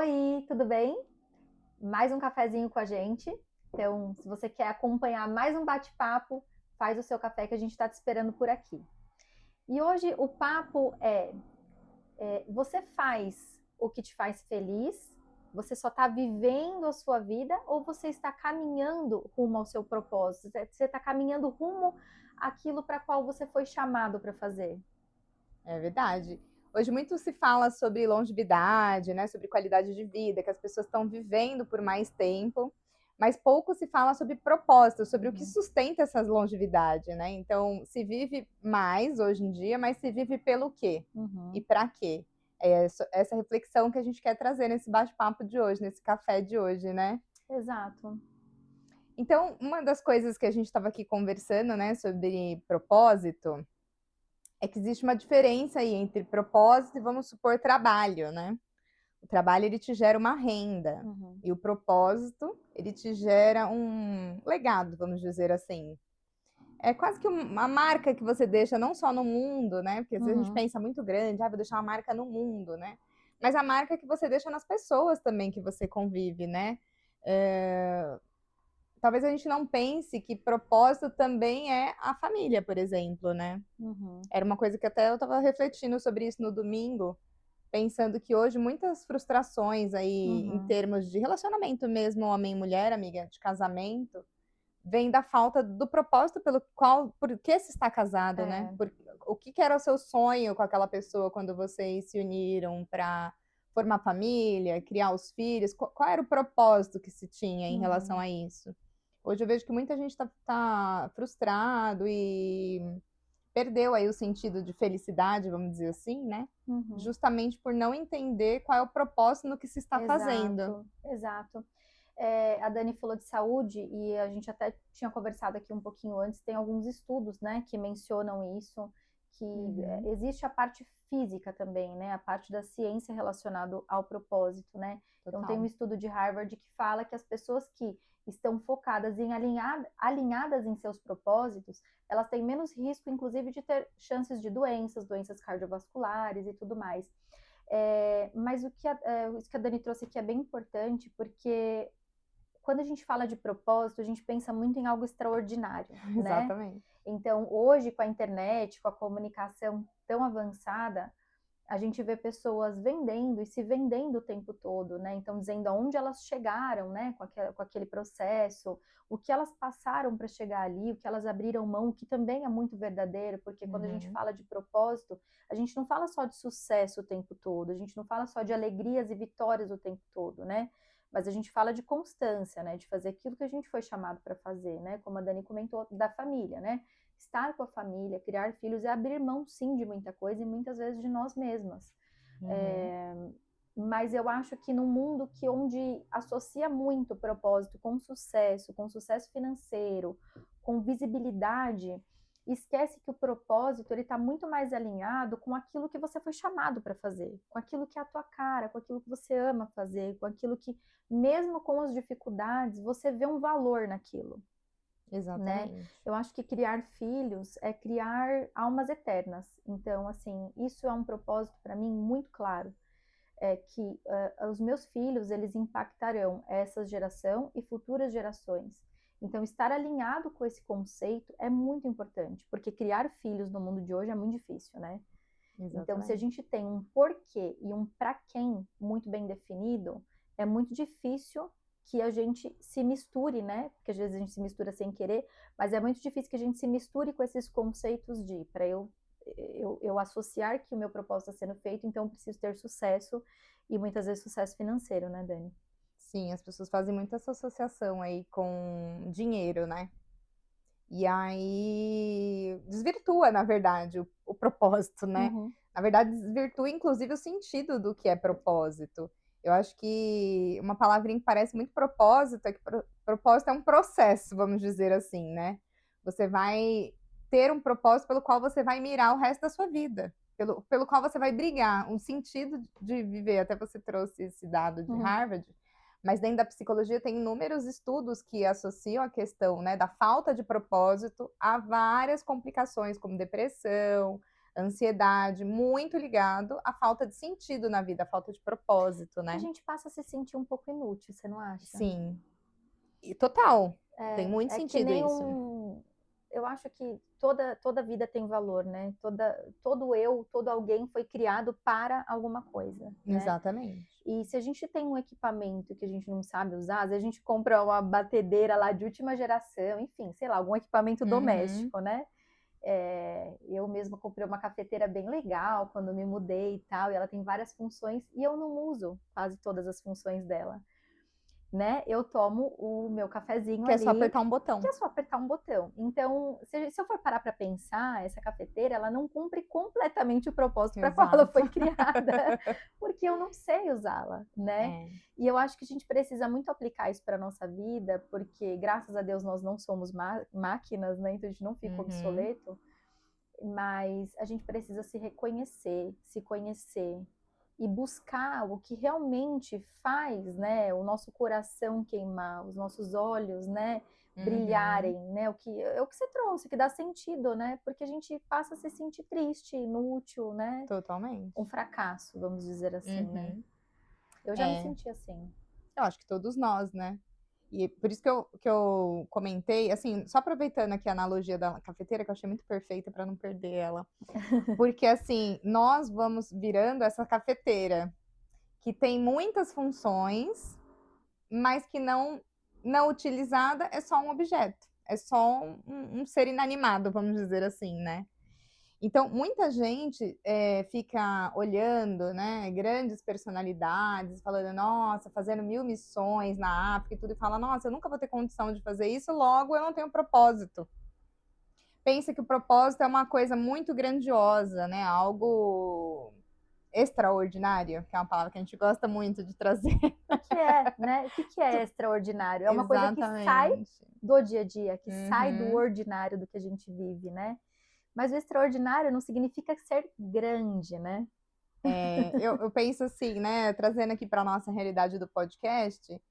Oi, tudo bem? Mais um cafezinho com a gente. Então, se você quer acompanhar mais um bate-papo, faz o seu café que a gente está te esperando por aqui. E hoje o papo você faz o que te faz feliz? Você só está vivendo a sua vida ou você está caminhando rumo ao seu propósito? Você está caminhando rumo àquilo para qual você foi chamado para fazer? É verdade. Hoje muito se fala sobre longevidade, né, sobre qualidade de vida, que as pessoas estão vivendo por mais tempo, mas pouco se fala sobre propósito, sobre o que Uhum, sustenta essa longevidade, né. Então, se vive mais hoje em dia, mas se vive pelo quê? E uhum, para quê? É essa reflexão que a gente quer trazer nesse bate-papo de hoje, nesse café de hoje, né. exato. Então, uma das coisas que a gente estava aqui conversando, né, sobre propósito, é que existe uma diferença aí entre propósito e, vamos supor, trabalho, né. O trabalho, ele te gera uma renda, Uhum, e o propósito, ele te gera um legado, vamos dizer assim. É quase que uma marca que você deixa não só no mundo, né, porque às vezes a gente uhum, pensa muito grande: "Ah, vou deixar uma marca no mundo", né, mas a marca que você deixa nas pessoas também que você convive, né. Eh, Talvez a gente não pense que propósito também é a família, por exemplo, né. uhum, Era uma coisa que até eu estava refletindo sobre isso no domingo, pensando que hoje muitas frustrações aí em uhum. termos de relacionamento mesmo homem e mulher, amiga, de casamento, vem da falta do propósito pelo qual por que se está casado, né. É. O que que era o seu sonho com aquela pessoa quando vocês se uniram para formar família, criar os filhos, qual era o propósito que se tinha em relação Uhum, a isso? Hoje eu vejo que muita gente tá frustrado e perdeu aí o sentido de felicidade, vamos dizer assim, né, uhum. justamente por não entender qual é o propósito no que se está fazendo. Exato, exato. A Dani falou de saúde e a gente até tinha conversado aqui um pouquinho antes. Tem alguns estudos, né, que mencionam isso, que Uhum, existe a parte física também, né, a parte da ciência relacionada ao propósito, né. Então tem um total. estudo de Harvard que fala que as pessoas que estão focadas em alinhadas em seus propósitos, elas têm menos risco, inclusive, de ter chances de doenças cardiovasculares e tudo mais. Mas isso que a Dani trouxe aqui é bem importante, porque quando a gente fala de propósito, a gente pensa muito em algo extraordinário, né? Exatamente. Então, hoje, com a internet, com a comunicação tão avançada, a gente vê pessoas vendendo e se vendendo o tempo todo, né? Então, dizendo aonde elas chegaram, né, com aquele processo, o que elas passaram para chegar ali, o que elas abriram mão, o que também é muito verdadeiro, porque quando a gente Uhum, fala de propósito, a gente não fala só de sucesso o tempo todo, a gente não fala só de alegrias e vitórias o tempo todo, né? Mas a gente fala de constância, né? De fazer aquilo que a gente foi chamado para fazer, né? Como a Dani comentou, da família, né? Estar com a família, criar filhos é abrir mão, sim, de muita coisa e muitas vezes de nós mesmas. uhum, É, mas eu acho que num mundo que onde associa muito propósito com sucesso financeiro, com visibilidade, esquece que o propósito ele está muito mais alinhado com aquilo que você foi chamado para fazer, com aquilo que é a tua cara, com aquilo que você ama fazer, com aquilo que, mesmo com as dificuldades, você vê um valor naquilo, né? exatamente. Eu acho que criar filhos é criar almas eternas. Então, assim, isso é um propósito para mim muito claro, é que os meus filhos eles impactarão essa geração e futuras gerações. Então, estar alinhado com esse conceito é muito importante, porque criar filhos no mundo de hoje é muito difícil, né? Então, se a Exatamente. gente tem um porquê e um para quem muito bem definido, é muito difícil que a gente se misture, né? Porque às vezes a gente se mistura sem querer, mas é muito difícil que a gente se misture com esses conceitos de para eu associar que o meu propósito está sendo feito, então eu preciso ter sucesso e muitas vezes sucesso financeiro, né, Dani? Sim, as pessoas fazem muito essa associação aí com dinheiro, né. E aí desvirtua, na verdade, o propósito, né. Uhum, Na verdade, desvirtua inclusive o sentido do que é propósito. Eu acho que uma palavrinha que parece muito propósito é que propósito é um processo, vamos dizer assim, né. Você vai ter um propósito pelo qual você vai mirar o resto da sua vida, pelo qual você vai brigar, um sentido de viver. Até você trouxe esse dado de uhum, Harvard, mas dentro da psicologia tem inúmeros estudos que associam a questão, né, da falta de propósito a várias complicações, como depressão, ansiedade, muito ligado à falta de sentido na vida, à falta de propósito, A né? gente passa a se sentir um pouco inútil, você não acha? Sim. E total. Tem muito É que sentido nem isso. eu acho que toda vida tem valor, né? Todo eu, todo alguém foi criado para alguma coisa, né? Exatamente. E se a gente tem um equipamento que a gente não sabe usar, às vezes a gente compra uma batedeira lá de última geração, enfim, sei lá, algum equipamento doméstico, né? Eu mesma comprei uma cafeteira bem legal quando me mudei e tal, e ela tem várias funções e eu não uso quase todas as funções dela, né? Eu tomo o meu cafezinho Que é ali, só apertar um botão. que é só apertar um botão. Então, se eu for parar para pensar, essa cafeteira, ela não cumpre completamente o propósito para qual ela foi criada, porque eu não sei usá-la, né? É. E eu acho que a gente precisa muito aplicar isso para nossa vida, porque graças a Deus nós não somos máquinas, né? Então a gente não fica obsoleto, mas a gente precisa se reconhecer, se conhecer e buscar o que realmente faz, né, o nosso coração queimar, os nossos olhos, né, brilharem, né, o que é o que você trouxe, o que dá sentido, né? Porque a gente passa a se sentir triste, inútil, né? Totalmente. Um fracasso, vamos dizer assim, né? Eu já me senti assim. Eu acho que todos nós, né? E por isso que eu comentei, assim, só aproveitando aqui a analogia da cafeteira, que eu achei muito perfeita para não perder ela. Porque, assim, nós vamos virando essa cafeteira que tem muitas funções, mas que não utilizada é só um objeto, é só um ser inanimado, vamos dizer assim, né? Então, muita gente fica olhando, né, grandes personalidades, falando, nossa, fazendo 1000 missões na África e tudo, e fala, nossa, eu nunca vou ter condição de fazer isso, logo eu não tenho propósito. Pensa que o propósito é uma coisa muito grandiosa, né, algo extraordinário, que é uma palavra que a gente gosta muito de trazer. O que é, né? O que é extraordinário? É uma coisa que sai do dia a dia, que sai do ordinário do que a gente vive, né? Mas o extraordinário não significa ser grande, né? Eu penso assim, né, trazendo aqui para a nossa realidade do podcast,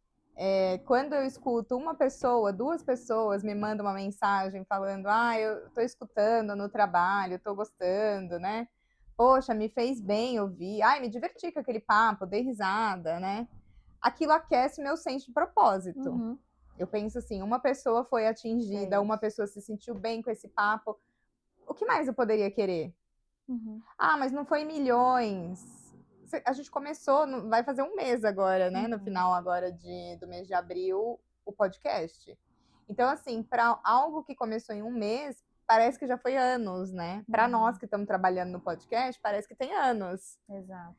quando eu escuto uma pessoa, 2 pessoas me mandam uma mensagem falando, eu estou escutando no trabalho, estou gostando, né? Poxa, me fez bem ouvir, me diverti com aquele papo, dei risada, né? Aquilo aquece meu senso de propósito. Eu penso assim, uma pessoa foi atingida, uma pessoa se sentiu bem com esse papo, o que mais eu poderia querer? Mas não foi milhões. A gente começou, vai fazer um mês agora, né? No final agora do mês de abril, o podcast. Então, assim, para algo que começou em um mês, parece que já foi anos, né? Para nós que estamos trabalhando no podcast, parece que tem anos. Exato.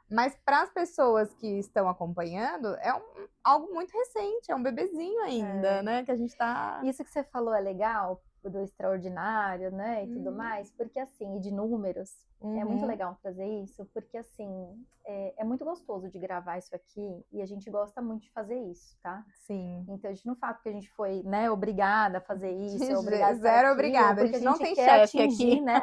Mas para as pessoas que estão acompanhando, é algo muito recente, é um bebezinho ainda, né? Que a gente tá. Isso que você falou é legal, do extraordinário, né? E tudo mais, porque assim, e de números. É muito legal trazer isso, porque assim, é muito gostoso de gravar isso aqui e a gente gosta muito de fazer isso, tá? Sim. Então, a gente não fala porque a gente foi, né, obrigada a fazer isso, obrigada zero obrigada. A gente não tem chefe aqui, né?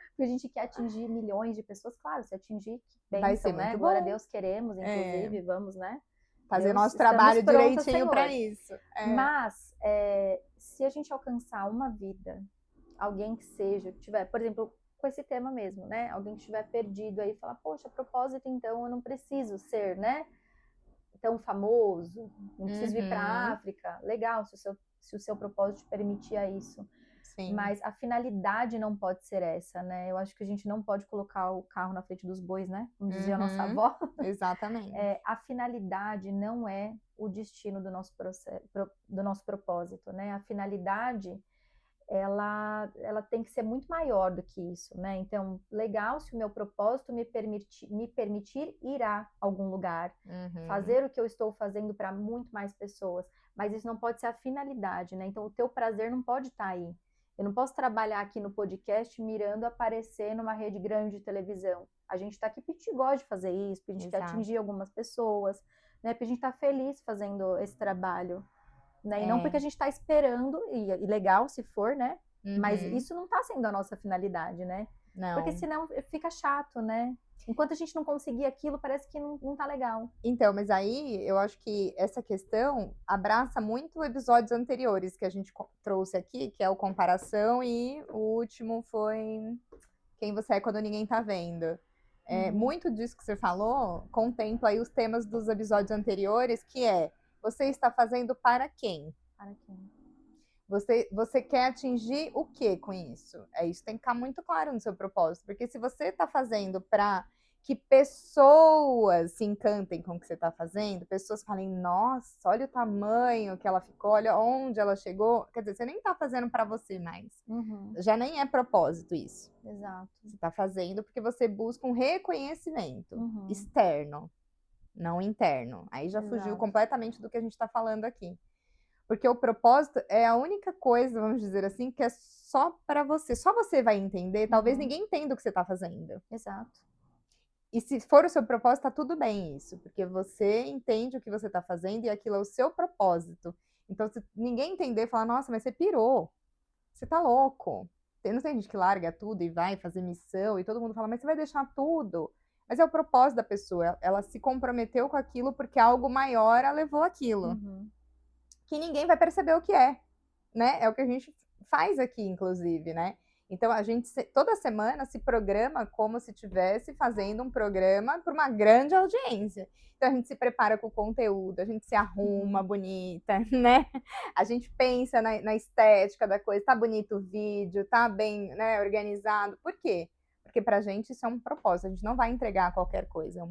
Porque a gente quer atingir milhões de pessoas, claro, se atingir, que bênção, né? Glória a Deus, queremos, inclusive, vamos, né? Fazer nosso trabalho direitinho para isso. Mas, se a gente alcançar uma vida, alguém que seja, que tiver, por exemplo, com esse tema mesmo, né? Alguém que estiver perdido aí, falar, poxa, a propósito, então, eu não preciso ser, né? Tão famoso, não preciso ir para a África. Legal, se o seu propósito te permitia isso. Sim. Mas a finalidade não pode ser essa, né? Eu acho que a gente não pode colocar o carro na frente dos bois, né? Como dizia a nossa avó. Exatamente. A finalidade não é o destino do nosso propósito, né? A finalidade, ela tem que ser muito maior do que isso, né? Então, legal se o meu propósito me permitir ir a algum lugar, fazer o que eu estou fazendo para muito mais pessoas, mas isso não pode ser a finalidade, né? Então, o teu prazer não pode estar aí. Eu não posso trabalhar aqui no podcast mirando aparecer numa rede grande de televisão. A gente está aqui porque a gente gosta de fazer isso, porque a gente quer atingir algumas pessoas, né? Porque a gente está feliz fazendo esse trabalho. Né? E não porque a gente está esperando, e legal se for, né? Mas isso não está sendo a nossa finalidade, né? Não. Porque senão fica chato, né? Enquanto a gente não conseguir aquilo, parece que não tá legal. Então, mas aí eu acho que essa questão abraça muito episódios anteriores que a gente trouxe aqui, que é o comparação, e o último foi quem você é quando ninguém tá vendo. Uhum. Muito disso que você falou contempla aí os temas dos episódios anteriores, que é: você está fazendo para quem? Para quem? Você quer atingir o que com isso? Isso tem que ficar muito claro no seu propósito, porque se você está fazendo para que pessoas se encantem com o que você está fazendo, pessoas falem, nossa, olha o tamanho que ela ficou, olha onde ela chegou, quer dizer, você nem está fazendo para você mais. Uhum. Já nem é propósito isso. Exato. Você está fazendo porque você busca um reconhecimento externo, não interno. Aí já fugiu Exato. completamente do que a gente está falando aqui. Porque o propósito é a única coisa, vamos dizer assim, que é só para você. Só você vai entender. Talvez ninguém entenda o que você está fazendo. Exato. E se for o seu propósito, tá tudo bem isso. Porque você entende o que você está fazendo e aquilo é o seu propósito. Então, se ninguém entender, falar, nossa, mas você pirou. Você tá louco. Não tem gente que larga tudo e vai fazer missão. E todo mundo fala, mas você vai deixar tudo. Mas é o propósito da pessoa. Ela se comprometeu com aquilo porque algo maior a levou aquilo. Que ninguém vai perceber o que é, né? É o que a gente faz aqui, inclusive, né? Então a gente toda semana se programa como se estivesse fazendo um programa para uma grande audiência. Então a gente se prepara com o conteúdo, a gente se arruma bonita, né? A gente pensa na estética da coisa, tá bonito o vídeo, tá bem, né, organizado. Por quê? Porque pra gente isso é um propósito, a gente não vai entregar qualquer coisa.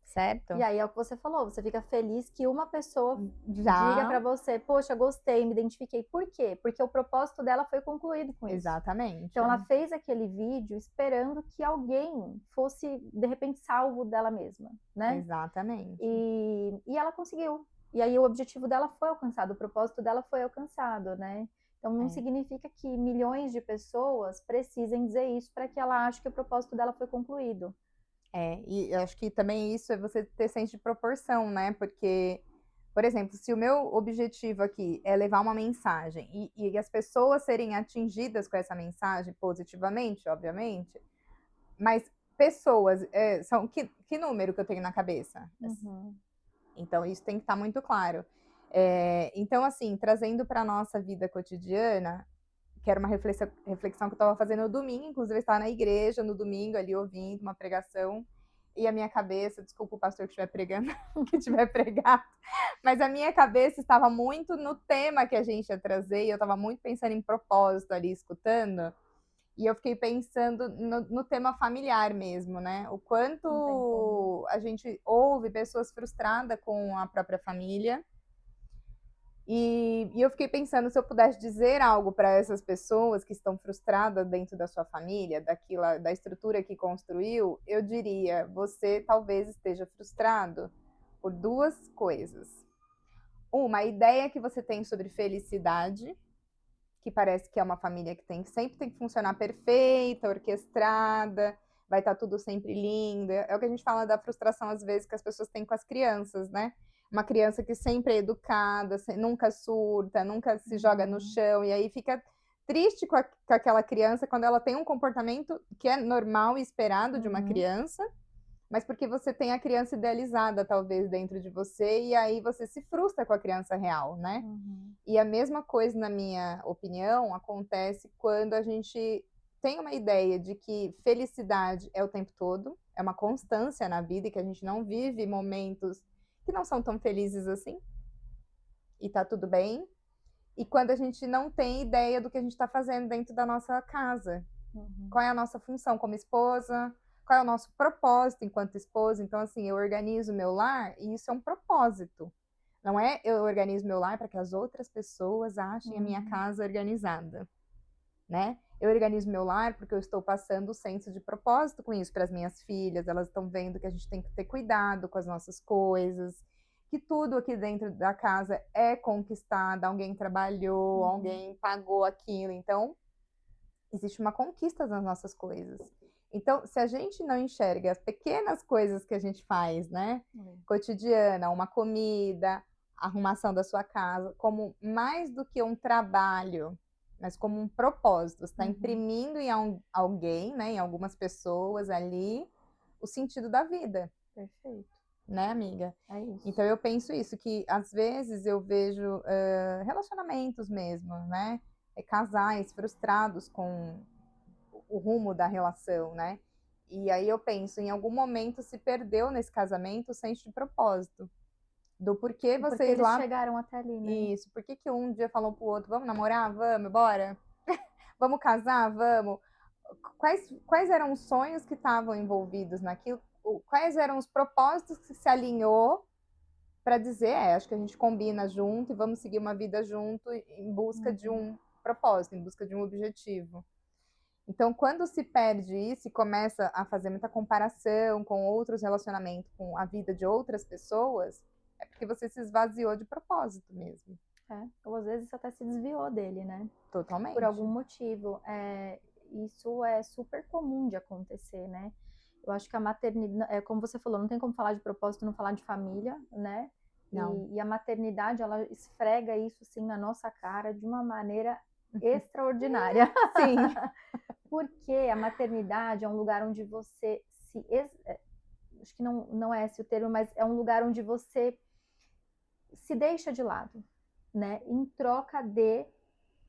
Certo? E aí é o que você falou, você fica feliz que uma pessoa Já diga pra você, poxa, gostei, me identifiquei. Por quê? Porque o propósito dela foi concluído com isso. Exatamente. Então ela fez aquele vídeo esperando que alguém fosse, de repente, salvo dela mesma, né? Exatamente. E ela conseguiu. E aí o objetivo dela foi alcançado, o propósito dela foi alcançado, né? Então não significa que milhões de pessoas precisem dizer isso para que ela ache que o propósito dela foi concluído. E eu acho que também isso é você ter senso de proporção, né? Porque, por exemplo, se o meu objetivo aqui é levar uma mensagem e as pessoas serem atingidas com essa mensagem positivamente, obviamente, mas pessoas, são que número que eu tenho na cabeça? Então, isso tem que estar muito claro. Então, assim, trazendo para a nossa vida cotidiana, que era uma reflexão que eu estava fazendo no domingo, inclusive eu estava na igreja no domingo ali ouvindo uma pregação, e a minha cabeça, desculpa o pastor que estiver pregando, que tiver pregado, mas a minha cabeça estava muito no tema que a gente ia trazer, e eu estava muito pensando em propósito ali, escutando, e eu fiquei pensando no tema familiar mesmo, né? O quanto a gente ouve pessoas frustradas com a própria família. E eu fiquei pensando, se eu pudesse dizer algo para essas pessoas que estão frustradas dentro da sua família, da estrutura que construiu, eu diria: você talvez esteja frustrado por duas coisas. Uma, a ideia que você tem sobre felicidade, que parece que é uma família que sempre tem que funcionar perfeita, orquestrada, vai estar tudo sempre lindo. É o que a gente fala da frustração, às vezes, que as pessoas têm com as crianças, né? Uma criança que sempre é educada, nunca surta, nunca se joga no chão, e aí fica triste com aquela criança quando ela tem um comportamento que é normal e esperado de uma criança, mas porque você tem a criança idealizada, talvez, dentro de você, e aí você se frustra com a criança real, né? E a mesma coisa, na minha opinião, acontece quando a gente tem uma ideia de que felicidade é o tempo todo, é uma constância na vida e que a gente não vive momentos que não são tão felizes assim, e tá tudo bem. E quando a gente não tem ideia do que a gente está fazendo dentro da nossa casa. Qual é a nossa função como esposa? Qual é o nosso propósito enquanto esposa? Então, assim, eu organizo meu lar e isso é um propósito. Não é eu organizo meu lar para que as outras pessoas achem a minha casa organizada, né? Eu organizo meu lar porque eu estou passando o senso de propósito com isso para as minhas filhas. Elas estão vendo que a gente tem que ter cuidado com as nossas coisas, que tudo aqui dentro da casa é conquistado, alguém trabalhou, alguém pagou aquilo. Então, existe uma conquista nas nossas coisas. Então, se a gente não enxerga as pequenas coisas que a gente faz, né, cotidiana, uma comida, a arrumação da sua casa, como mais do que um trabalho, mas como um propósito, você está imprimindo em alguém, né, em algumas pessoas ali, o sentido da vida. Perfeito. Né, amiga? É isso. Então eu penso isso, que às vezes eu vejo relacionamentos mesmo, né? Casais frustrados com o rumo da relação, né? E aí eu penso, em algum momento se perdeu nesse casamento o senso de propósito. Do porquê Porque vocês eles lá. chegaram até ali, né? Isso, por que que um dia falou pro outro, vamos namorar? Vamos, bora? Vamos casar? Vamos. Quais eram os sonhos que estavam envolvidos naquilo? Quais eram os propósitos que se alinhou para dizer, acho que a gente combina junto e vamos seguir uma vida junto em busca de um propósito, em busca de um objetivo. Então, quando se perde isso e começa a fazer muita comparação com outros relacionamentos, com a vida de outras pessoas, é porque você se esvaziou de propósito mesmo. Ou às vezes até se desviou dele, né? Totalmente. Por algum motivo. Isso é super comum de acontecer, né? Eu acho que a maternidade, como você falou, não tem como falar de propósito, não falar de família, né? E a maternidade, ela esfrega isso, sim, na nossa cara de uma maneira extraordinária. Sim. Porque a maternidade é um lugar onde você acho que não é esse o termo, mas é um lugar onde você se deixa de lado, né? Em troca de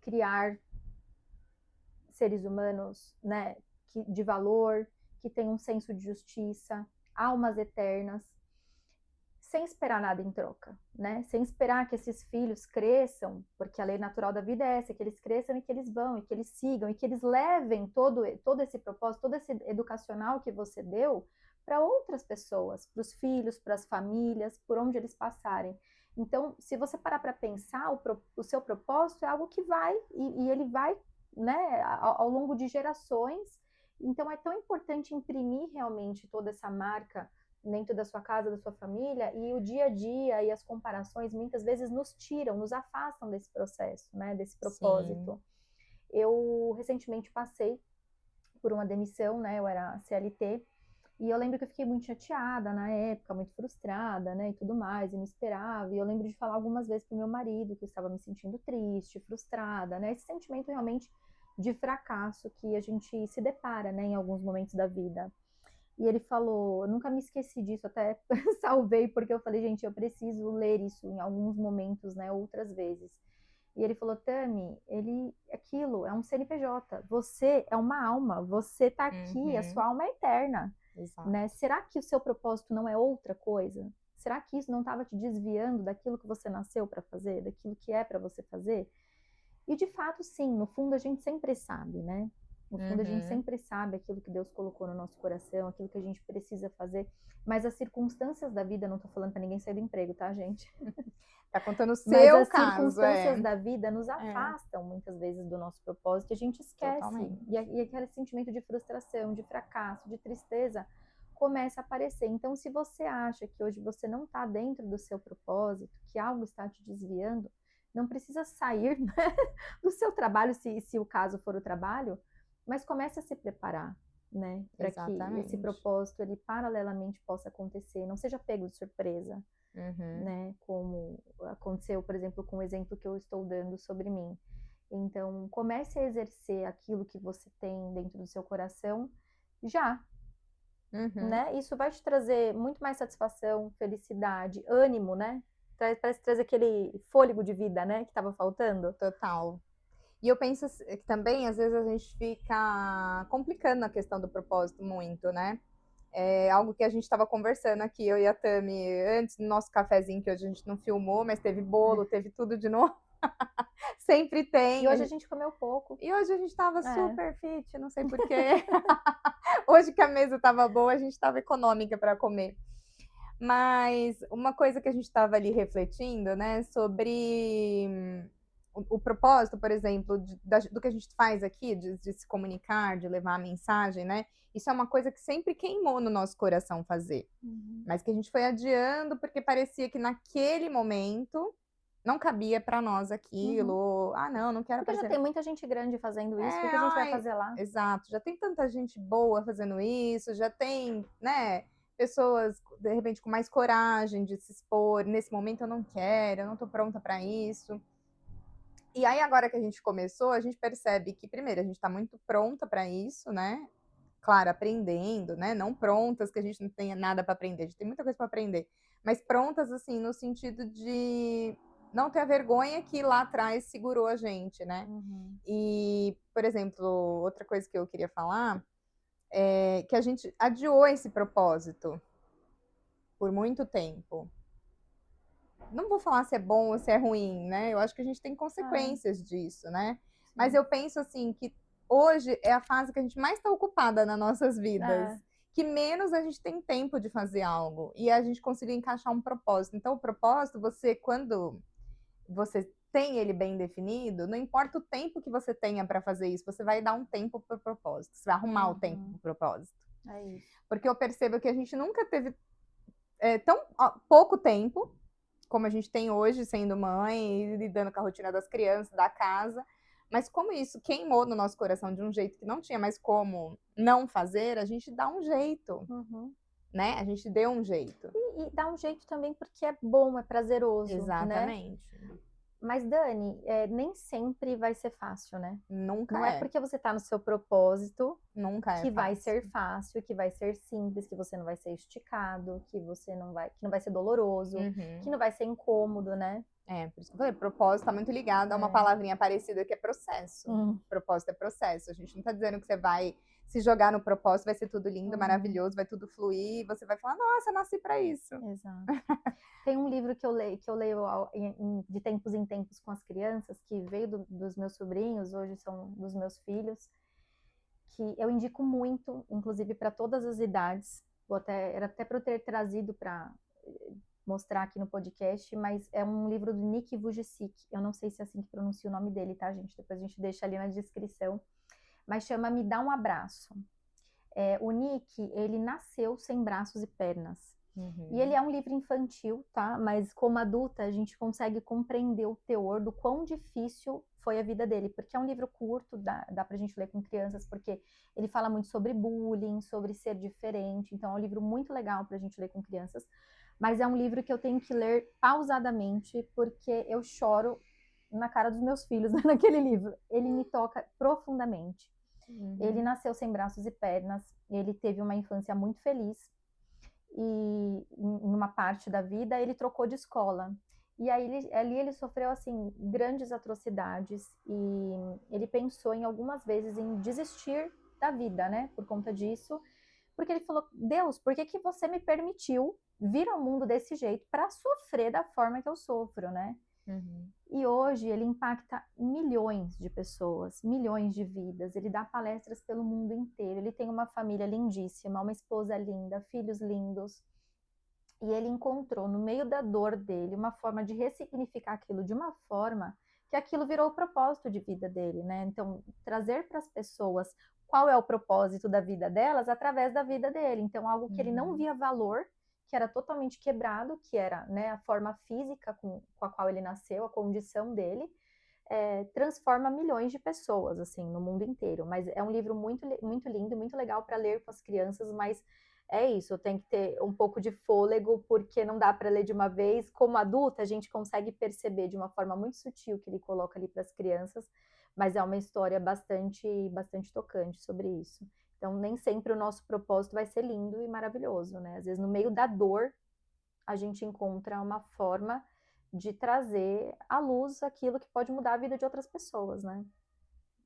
criar seres humanos, né, de valor, que tem um senso de justiça, almas eternas, sem esperar nada em troca, né? Sem esperar que esses filhos cresçam, porque a lei natural da vida é essa, que eles cresçam e que eles vão, e que eles sigam, e que eles levem todo esse propósito, todo esse educacional que você deu para outras pessoas, para os filhos, para as famílias, por onde eles passarem. Então, se você parar para pensar, o seu propósito é algo que vai, e ele vai, né, ao longo de gerações. Então, é tão importante imprimir realmente toda essa marca dentro da sua casa, da sua família, e o dia a dia e as comparações muitas vezes nos tiram, nos afastam desse processo, né, desse propósito. Sim. Eu recentemente passei por uma demissão, né, eu era CLT, e eu lembro que eu fiquei muito chateada na época, muito frustrada, né, e tudo mais, e me esperava, e eu lembro de falar algumas vezes pro meu marido que eu estava me sentindo triste, frustrada, né, esse sentimento realmente de fracasso que a gente se depara, né, em alguns momentos da vida. E ele falou, eu nunca me esqueci disso, até salvei, porque eu falei, gente, eu preciso ler isso em alguns momentos, né, outras vezes. E ele falou, Tami, aquilo é um CNPJ, você é uma alma, você tá aqui, a sua alma é eterna, né? Será que o seu propósito não é outra coisa? Será que isso não estava te desviando daquilo que você nasceu para fazer, daquilo que é para você fazer? E de fato, sim, no fundo a gente sempre sabe, né? No fundo, a gente sempre sabe aquilo que Deus colocou no nosso coração, aquilo que a gente precisa fazer, mas as circunstâncias da vida, não tô falando para ninguém sair do emprego, tá, gente? Tá contando o seu mas as caso, circunstâncias da vida nos afastam muitas vezes do nosso propósito e a gente esquece. E aquele sentimento de frustração, de fracasso, de tristeza começa a aparecer. Então, se você acha que hoje você não está dentro do seu propósito, que algo está te desviando, não precisa sair, né, do seu trabalho, se o caso for o trabalho, mas comece a se preparar, né, para que esse propósito ele paralelamente possa acontecer, não seja pego de surpresa, né, como aconteceu, por exemplo, com o exemplo que eu estou dando sobre mim. Então, comece a exercer aquilo que você tem dentro do seu coração já, né? Isso vai te trazer muito mais satisfação, felicidade, ânimo, né? Parece trazer aquele fôlego de vida, né, que estava faltando. Total. E eu penso que também, às vezes, a gente fica complicando a questão do propósito muito, né? É algo que a gente estava conversando aqui, eu e a Tami, antes do nosso cafezinho, que hoje a gente não filmou, mas teve bolo, teve tudo de novo. Sempre tem. E hoje a gente comeu pouco. E hoje a gente estava super fit, não sei porquê. Hoje que a mesa estava boa, a gente estava econômica para comer. Mas uma coisa que a gente estava ali refletindo, né, sobre o propósito, por exemplo, do que a gente faz aqui, de se comunicar, de levar a mensagem, né? Isso é uma coisa que sempre queimou no nosso coração fazer. Mas que a gente foi adiando porque parecia que naquele momento não cabia para nós aquilo. Ah, não quero porque aparecer. já tem muita gente grande fazendo isso, o que a gente vai fazer lá? Exato, já tem tanta gente boa fazendo isso, já tem, né, pessoas, de repente, com mais coragem de se expor. Nesse momento eu não quero, eu não tô pronta para isso. E aí, agora que a gente começou, a gente percebe que, primeiro, a gente tá muito pronta para isso, né? Claro, aprendendo, né? Não prontas, que a gente não tenha nada para aprender, a gente tem muita coisa para aprender, mas prontas, assim, no sentido de não ter a vergonha que lá atrás segurou a gente, né? Uhum. E, por exemplo, outra coisa que eu queria falar é que a gente adiou esse propósito por muito tempo. Não vou falar se é bom ou se é ruim, né? Eu acho que a gente tem Ah, consequências disso, né? Mas sim. eu penso assim que hoje é a fase que a gente mais está ocupada nas nossas vidas, É. que menos a gente tem tempo de fazer algo e a gente conseguiu encaixar um propósito. Então, o propósito, você quando você tem ele bem definido, não importa o tempo que você tenha para fazer isso, você vai dar um tempo para o propósito, você vai arrumar o tempo para Uhum. o propósito. É isso. Porque eu percebo que a gente nunca teve tão pouco tempo como a gente tem hoje, sendo mãe e lidando com a rotina das crianças, da casa. Mas como isso queimou no nosso coração de um jeito que não tinha mais como não fazer, a gente dá um jeito, Uhum. né? A gente deu um jeito. E dá um jeito também porque é bom, é prazeroso, né? Exatamente. Mas, Dani, nem sempre vai ser fácil, né? Nunca Não é é. porque você está no seu propósito Nunca é que vai ser fácil. fácil, que vai ser simples, que você não vai ser esticado, que não vai ser doloroso, que Uhum. não vai ser incômodo, né? Por isso que eu falei, propósito está muito ligado a uma É. palavrinha parecida que é processo. Hum, Propósito é processo. A gente não está dizendo que você vai se jogar no propósito, vai ser tudo lindo, uhum, maravilhoso, vai tudo fluir, e você vai falar, nossa, eu nasci para isso. exato. Tem um livro que eu leio de tempos em tempos com as crianças, que veio dos meus sobrinhos, hoje são dos meus filhos, que eu indico muito, inclusive para todas as idades. Era até para eu ter trazido para mostrar aqui no podcast, mas é um livro do Nick Vujicic. Eu não sei se é assim que pronuncia o nome dele, tá, gente? Depois a gente deixa ali na descrição. Mas chama Me Dá um Abraço. O Nick, ele nasceu sem braços e pernas. E ele Uhum. é um livro infantil, tá? Mas como adulta, a gente consegue compreender o teor do quão difícil foi a vida dele, porque é um livro curto, dá pra gente ler com crianças, porque ele fala muito sobre bullying, sobre ser diferente, então é um livro muito legal pra gente ler com crianças, mas é um livro que eu tenho que ler pausadamente, porque eu choro na cara dos meus filhos naquele livro. Ele me toca profundamente. Ele Uhum. nasceu sem braços e pernas, ele teve uma infância muito feliz, e em uma parte da vida ele trocou de escola. E aí ali ele sofreu assim grandes atrocidades e ele pensou em algumas vezes em desistir da vida, né? Por conta disso, porque ele falou: Deus, por que que você me permitiu vir ao mundo desse jeito para sofrer da forma que eu sofro, né? Uhum. E hoje ele impacta milhões de pessoas, milhões de vidas. Ele dá palestras pelo mundo inteiro. Ele tem uma família lindíssima, uma esposa linda, filhos lindos. E ele encontrou no meio da dor dele uma forma de ressignificar aquilo de uma forma que aquilo virou o propósito de vida dele, né? Então, trazer para as pessoas qual é o propósito da vida delas através da vida dele. Então, algo que ele não Uhum. via valor, que era totalmente quebrado, que era, né, a forma física com a qual ele nasceu, a condição dele, transforma milhões de pessoas assim no mundo inteiro. Mas é um livro muito, muito lindo, muito legal para ler com as crianças, mas é isso, tem que ter um pouco de fôlego, porque não dá para ler de uma vez. Como adulta, a gente consegue perceber de uma forma muito sutil que ele coloca ali para as crianças, mas é uma história bastante tocante sobre isso. Então, nem sempre o nosso propósito vai ser lindo e maravilhoso, né? Às vezes, no meio da dor, a gente encontra uma forma de trazer à luz aquilo que pode mudar a vida de outras pessoas, né?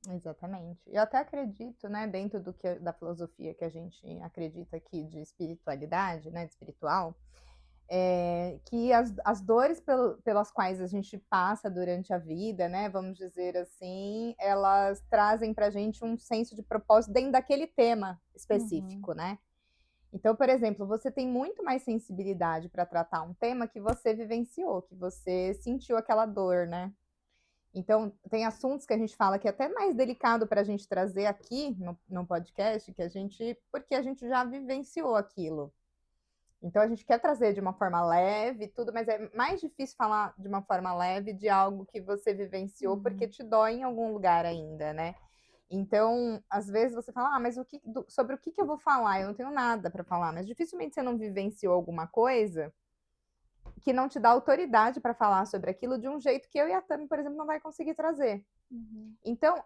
Exatamente. Eu até acredito, né, dentro da filosofia que a gente acredita aqui de espiritualidade, né, de espiritual, que as dores pelas quais a gente passa durante a vida, né, vamos dizer assim, elas trazem para a gente um senso de propósito dentro daquele tema Uhum, específico, né? Então, por exemplo, você tem muito mais sensibilidade para tratar um tema que você vivenciou, que você sentiu aquela dor, né? Então, tem assuntos que a gente fala que é até mais delicado para a gente trazer aqui no podcast, porque a gente já vivenciou aquilo. Então, a gente quer trazer de uma forma leve, tudo, mas é mais difícil falar de uma forma leve de algo que você vivenciou, porque uhum, te dói em algum lugar ainda, né? Então, às vezes você fala, mas sobre o que eu vou falar? Eu não tenho nada para falar, mas dificilmente você não vivenciou alguma coisa que não te dá autoridade para falar sobre aquilo de um jeito que eu e a Tami, por exemplo, não vai conseguir trazer. uhum. Então,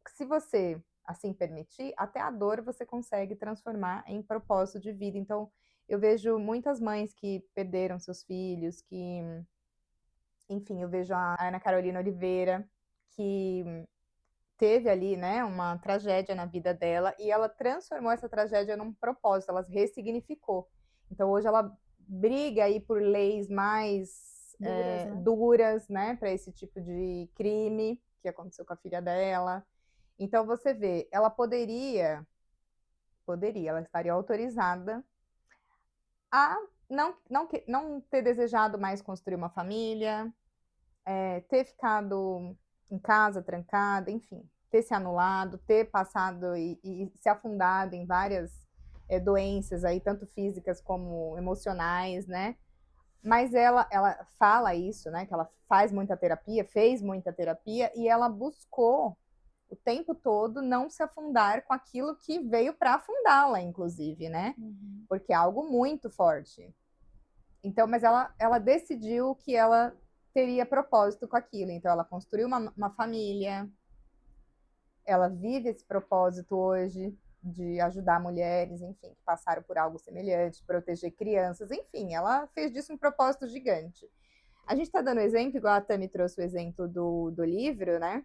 se você assim permitir, até a dor você consegue transformar em propósito de vida. Então, eu vejo muitas mães que perderam seus filhos, que enfim, eu vejo a Ana Carolina Oliveira, que teve ali, né, uma tragédia na vida dela e ela transformou essa tragédia num propósito, ela ressignificou. Então hoje ela briga aí por leis mais duras, né, para esse tipo de crime que aconteceu com a filha dela. Então você vê, ela ela estaria autorizada a não ter desejado mais construir uma família, ter ficado em casa, trancada, enfim, ter se anulado, ter passado e se afundado em várias doenças aí, tanto físicas como emocionais, né? Mas ela fala isso, né? Que ela faz muita terapia, fez muita terapia, e ela buscou o tempo todo não se afundar com aquilo que veio para afundá-la, inclusive, né? Uhum. Porque é algo muito forte. Então, mas ela decidiu que ela teria propósito com aquilo. Então, ela construiu uma família, ela vive esse propósito hoje de ajudar mulheres, enfim, que passaram por algo semelhante, proteger crianças, enfim, ela fez disso um propósito gigante. A gente está dando exemplo, igual a Tami trouxe o exemplo do livro, né?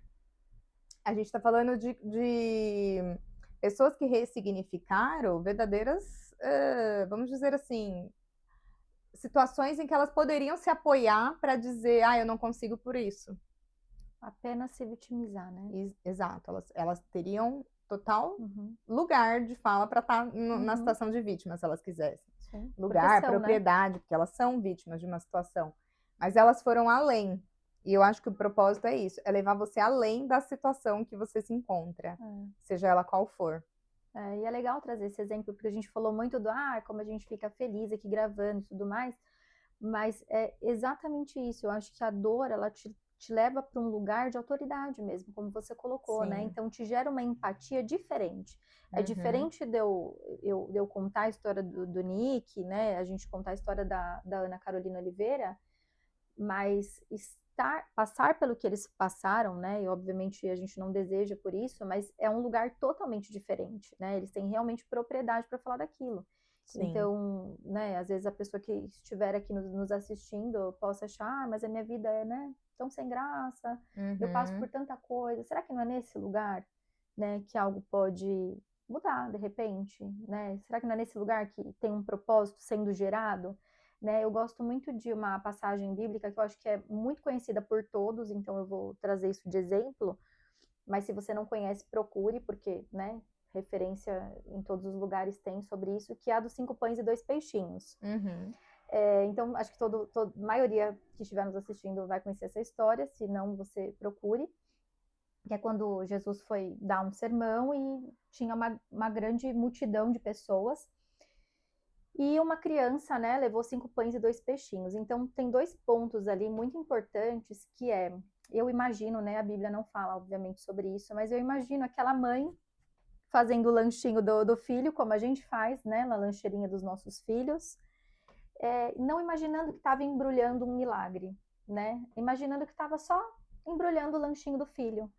A gente está falando de pessoas que ressignificaram verdadeiras, vamos dizer assim, situações em que elas poderiam se apoiar para dizer, eu não consigo por isso. Apenas se vitimizar, né? Exato, elas teriam total lugar de fala para estar na situação de vítima, se elas quisessem. Sim, Lugar, são, propriedade, né? Porque elas são vítimas de uma situação. Mas elas foram além. E eu acho que o propósito é isso, é levar você além da situação que você se encontra, seja ela qual for. E é legal trazer esse exemplo, porque a gente falou muito como a gente fica feliz aqui gravando e tudo mais, mas é exatamente isso. Eu acho que a dor, ela te leva para um lugar de autoridade mesmo, como você colocou, né? Então te gera uma empatia diferente. É diferente de eu contar a história do Nick, né? A gente contar a história da Ana Carolina Oliveira, mas passar pelo que eles passaram, né? E obviamente a gente não deseja por isso, mas é um lugar totalmente diferente, né? Eles têm realmente propriedade para falar daquilo. Sim. Então, né, às vezes a pessoa que estiver aqui nos assistindo possa achar, mas a minha vida é, né, tão sem graça, eu passo por tanta coisa. Será que não é nesse lugar, né, que algo pode mudar de repente, né? Será que não é nesse lugar que tem um propósito sendo gerado? Né, eu gosto muito de uma passagem bíblica que eu acho que é muito conhecida por todos, então eu vou trazer isso de exemplo, mas se você não conhece, procure, porque, né, referência em todos os lugares tem sobre isso, que é a dos 5 pães e 2 peixinhos. Então, acho que a maioria que estiver nos assistindo vai conhecer essa história, se não, você procure, que é quando Jesus foi dar um sermão e tinha uma grande multidão de pessoas, e uma criança, né, levou 5 pães e 2 peixinhos. Então, tem 2 pontos ali muito importantes, que eu imagino, né, a Bíblia não fala, obviamente, sobre isso, mas eu imagino aquela mãe fazendo o lanchinho do filho, como a gente faz, né, na lancheirinha dos nossos filhos, não imaginando que estava embrulhando um milagre, né, imaginando que estava só embrulhando o lanchinho do filho.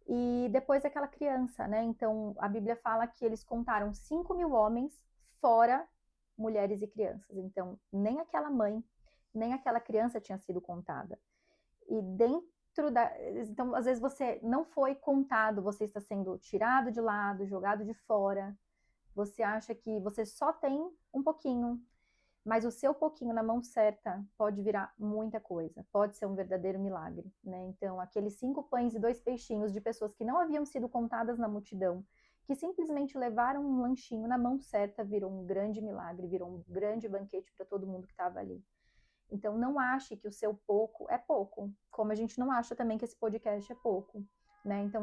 E depois aquela criança, né, então a Bíblia fala que eles contaram 5.000 homens, fora mulheres e crianças. Então, nem aquela mãe, nem aquela criança tinha sido contada. E dentro então, às vezes você não foi contado, você está sendo tirado de lado, jogado de fora. Você acha que você só tem um pouquinho, mas o seu pouquinho na mão certa pode virar muita coisa, pode ser um verdadeiro milagre, né? Então, aqueles 5 pães e 2 peixinhos de pessoas que não haviam sido contadas na multidão, que simplesmente levaram um lanchinho na mão certa, virou um grande milagre, virou um grande banquete para todo mundo que estava ali. Então, não ache que o seu pouco é pouco, como a gente não acha também que esse podcast é pouco, né? Então,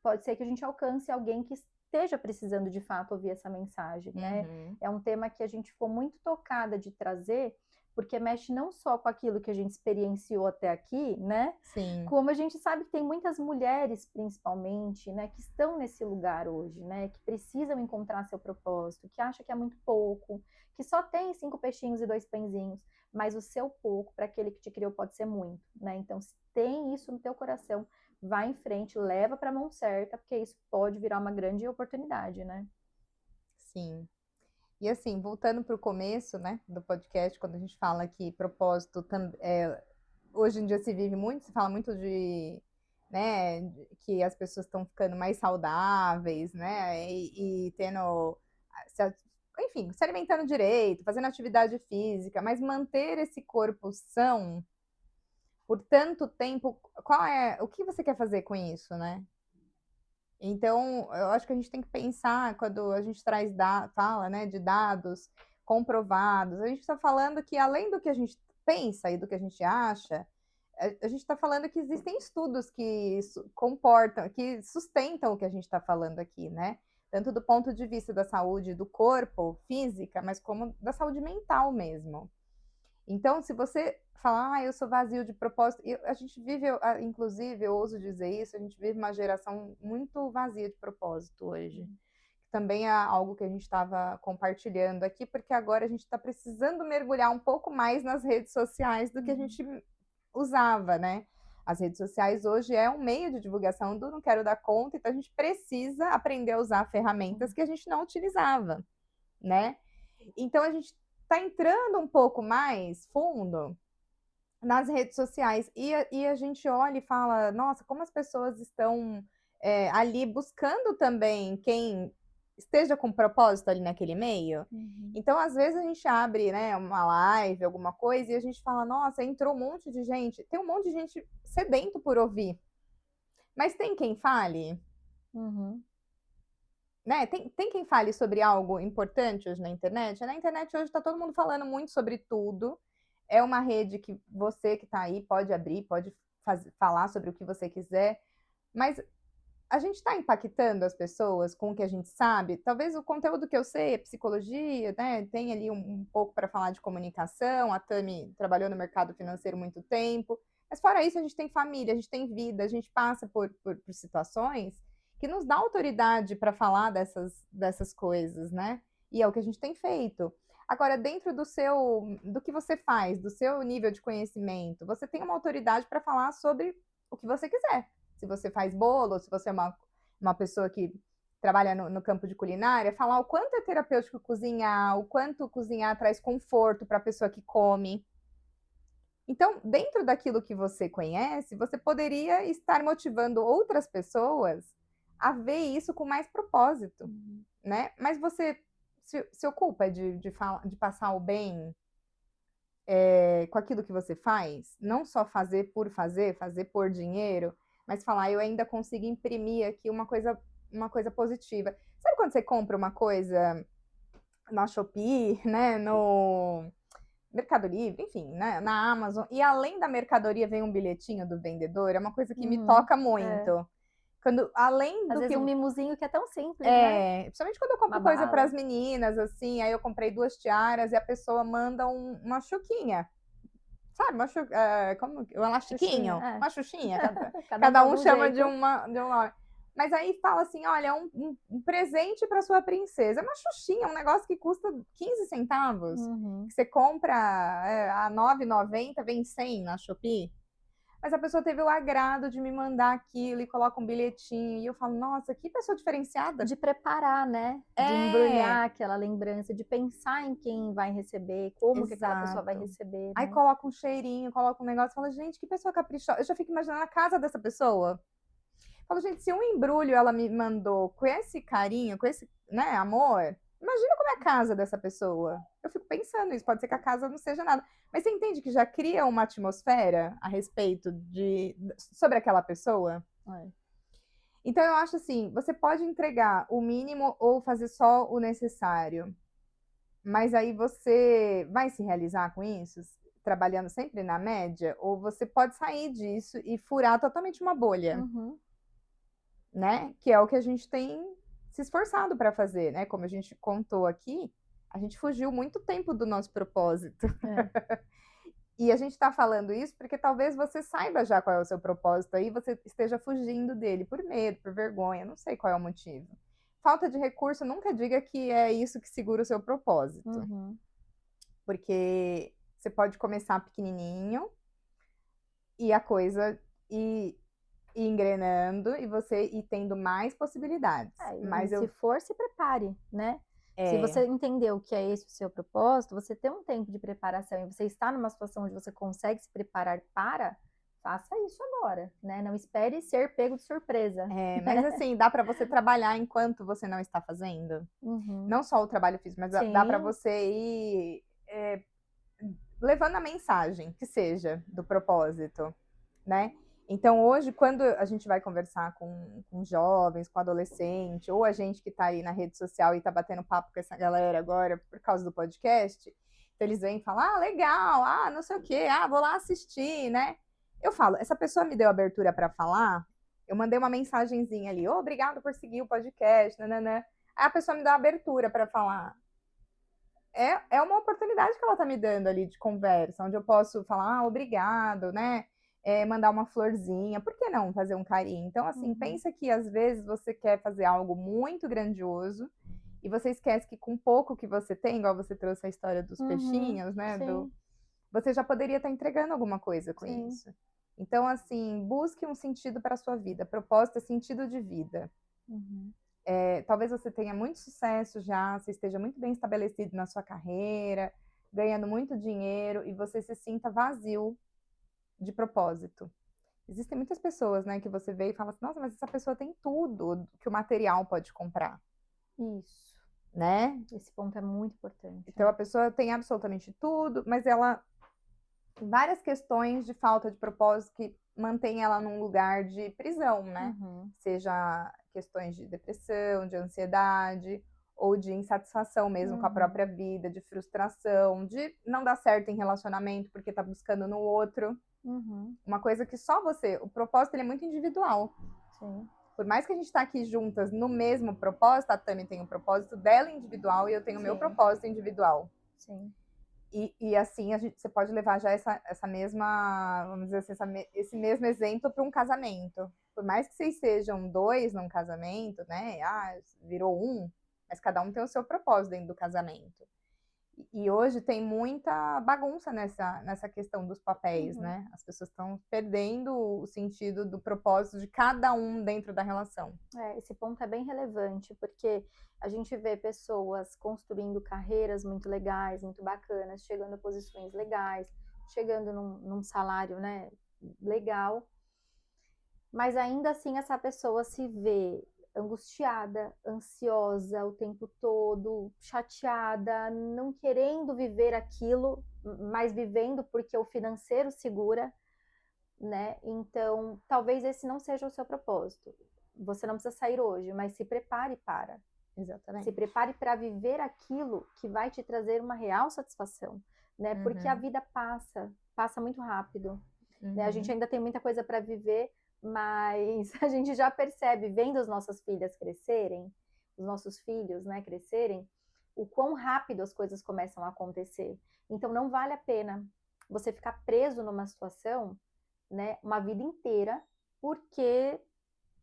pode ser que a gente alcance alguém que esteja precisando de fato ouvir essa mensagem, né? É um tema que a gente ficou muito tocada de trazer, porque mexe não só com aquilo que a gente experienciou até aqui, né? Sim. Como a gente sabe que tem muitas mulheres, principalmente, né, que estão nesse lugar hoje, né? Que precisam encontrar seu propósito, que acha que é muito pouco, que só tem 5 peixinhos e 2 pãezinhos, mas o seu pouco para aquele que te criou pode ser muito, né? Então, se tem isso no teu coração, vai em frente, leva para a mão certa, porque isso pode virar uma grande oportunidade, né? Sim. E assim, voltando para o começo, né, do podcast, quando a gente fala que propósito hoje em dia se vive muito, se fala muito né, que as pessoas estão ficando mais saudáveis, né, e tendo, enfim, se alimentando direito, fazendo atividade física, mas manter esse corpo são por tanto tempo, o que você quer fazer com isso, né? Então, eu acho que a gente tem que pensar quando a gente fala, né, de dados comprovados, a gente está falando que além do que a gente pensa e do que a gente acha, a gente está falando que existem estudos que comportam, que sustentam o que a gente está falando aqui, né? Tanto do ponto de vista da saúde do corpo, física, mas como da saúde mental mesmo. Então, se você falar, eu sou vazio de propósito, a gente vive, inclusive, eu ouso dizer isso, a gente vive uma geração muito vazia de propósito hoje. Também é algo que a gente estava compartilhando aqui, porque agora a gente está precisando mergulhar um pouco mais nas redes sociais do que a gente usava, né? As redes sociais hoje é um meio de divulgação do não quero dar conta, então a gente precisa aprender a usar ferramentas que a gente não utilizava, né? Então a gente está entrando um pouco mais fundo nas redes sociais e a gente olha e fala, nossa, como as pessoas estão ali buscando também quem esteja com propósito ali naquele meio. Então, às vezes a gente abre, né, uma live, alguma coisa, e a gente fala, nossa, entrou um monte de gente, tem um monte de gente sedento por ouvir. Mas tem quem fale? Né? Tem quem fale sobre algo importante hoje na internet? Na internet hoje está todo mundo falando muito sobre tudo. É uma rede que você que está aí pode abrir, pode falar sobre o que você quiser, mas a gente está impactando as pessoas com o que a gente sabe? Talvez o conteúdo que eu sei é psicologia, né? Tem ali um pouco para falar de comunicação, a Tami trabalhou no mercado financeiro muito tempo, mas fora isso a gente tem família, a gente tem vida, a gente passa por situações que nos dá autoridade para falar dessas coisas, né? E é o que a gente tem feito. Agora, dentro do que você faz, do seu nível de conhecimento, você tem uma autoridade para falar sobre o que você quiser. Se você faz bolo, se você é uma pessoa que trabalha no campo de culinária, falar o quanto é terapêutico cozinhar, o quanto cozinhar traz conforto para a pessoa que come. Então, dentro daquilo que você conhece, você poderia estar motivando outras pessoas a ver isso com mais propósito, né? Mas você se ocupa de passar o bem com aquilo que você faz, não só fazer por dinheiro, mas falar, eu ainda consigo imprimir aqui uma coisa positiva. Sabe quando você compra uma coisa na Shopee, né, no Mercado Livre, enfim, né, na Amazon, e além da mercadoria vem um bilhetinho do vendedor, é uma coisa que me toca muito. Quando, além Às do vezes que um mimosinho que é tão simples, né? principalmente quando eu compro Uma coisa para bala. as meninas, assim, aí eu comprei 2 tiaras e a pessoa manda uma chuquinha. Sabe, como, um elastiquinho, Xuxinha, uma xuxinha, Cada um cada fala um de um chama de jeito. um nome. Mas aí fala assim, olha, um presente para sua princesa. É uma xuxinha, um negócio que custa 15 centavos, que você compra a R$ 9,90, vem 100 na Shopee. Mas a pessoa teve o agrado de me mandar aquilo e coloca um bilhetinho. E eu falo, nossa, que pessoa diferenciada. De preparar, né? De embrulhar aquela lembrança, de pensar em quem vai receber, como que aquela pessoa vai Exato. receber, Aí né? coloca um cheirinho, coloca um negócio e fala, gente, que pessoa caprichosa. Eu já fico imaginando a casa dessa pessoa. Falo, gente, se um embrulho ela me mandou com esse carinho, com esse, né, amor, imagina como é a casa dessa pessoa. Eu fico pensando isso, pode ser que a casa não seja nada. Mas você entende que já cria uma atmosfera a respeito sobre aquela pessoa? Então eu acho assim, você pode entregar o mínimo ou fazer só o necessário. Mas aí você vai se realizar com isso? Trabalhando sempre na média? Ou você pode sair disso e furar totalmente uma bolha? Né? Que é o que a gente tem se esforçado para fazer, né? Como a gente contou aqui, a gente fugiu muito tempo do nosso propósito. E a gente está falando isso porque talvez você saiba já qual é o seu propósito aí, você esteja fugindo dele por medo, por vergonha, não sei qual é o motivo. Falta de recurso, nunca diga que é isso que segura o seu propósito. Porque você pode começar pequenininho e a coisa ir engrenando e você ir tendo mais possibilidades. E se for, se prepare, né? Se você entendeu que é esse o seu propósito, você tem um tempo de preparação e você está numa situação onde você consegue se preparar para, faça isso agora, né? Não espere ser pego de surpresa. Mas assim, dá para você trabalhar enquanto você não está fazendo. Uhum. Não só o trabalho físico, mas dá para Sim. você ir levando a mensagem, que seja, do propósito, né? Então, hoje, quando a gente vai conversar com jovens, com adolescente, ou a gente que está aí na rede social e está batendo papo com essa galera agora por causa do podcast, então eles vêm falar, legal, não sei o quê, vou lá assistir, né? Eu falo, essa pessoa me deu abertura para falar, eu mandei uma mensagenzinha ali, obrigado por seguir o podcast, nananã. Aí a pessoa me dá abertura para falar. É uma oportunidade que ela tá me dando ali de conversa, onde eu posso falar, obrigado, né? Mandar uma florzinha, por que não fazer um carinho? Então, assim, pensa que às vezes você quer fazer algo muito grandioso e você esquece que com pouco que você tem, igual você trouxe a história dos peixinhos, né? Você já poderia estar entregando alguma coisa com isso. Então, assim, busque um sentido para a sua vida. Propósito é sentido de vida. Talvez você tenha muito sucesso já, você esteja muito bem estabelecido na sua carreira, ganhando muito dinheiro e você se sinta vazio de propósito. Existem muitas pessoas, né, que você vê e fala assim, nossa, mas essa pessoa tem tudo que o material pode comprar. Isso. Né? Esse ponto é muito importante. Então, a pessoa tem absolutamente tudo, mas ela tem várias questões de falta de propósito que mantém ela num lugar de prisão, né? Seja questões de depressão, de ansiedade, ou de insatisfação mesmo com a própria vida, de frustração, de não dar certo em relacionamento porque tá buscando no outro. Uma coisa que só você... O propósito, ele é muito individual. Sim. Por mais que a gente tá aqui juntas no mesmo propósito, a Tami tem o propósito dela individual e eu tenho o meu propósito individual. Sim. E assim, você pode levar já essa mesma, vamos dizer assim, esse mesmo exemplo para um casamento. Por mais que vocês sejam dois num casamento, né? Virou um, mas cada um tem o seu propósito dentro do casamento. E hoje tem muita bagunça nessa questão dos papéis, né? As pessoas estão perdendo o sentido do propósito de cada um dentro da relação. Esse ponto é bem relevante, porque a gente vê pessoas construindo carreiras muito legais, muito bacanas, chegando a posições legais, chegando num salário, né, legal, mas ainda assim essa pessoa se vê angustiada, ansiosa o tempo todo, chateada, não querendo viver aquilo, mas vivendo porque o financeiro segura, né? Então, talvez esse não seja o seu propósito. Você não precisa sair hoje, mas se prepare para. Exatamente. Se prepare para viver aquilo que vai te trazer uma real satisfação, né? Porque a vida passa muito rápido. Né? A gente ainda tem muita coisa para viver, mas a gente já percebe, vendo as nossas filhas crescerem, os nossos filhos, né, crescerem, o quão rápido as coisas começam a acontecer. Então, não vale a pena você ficar preso numa situação, né, uma vida inteira, porque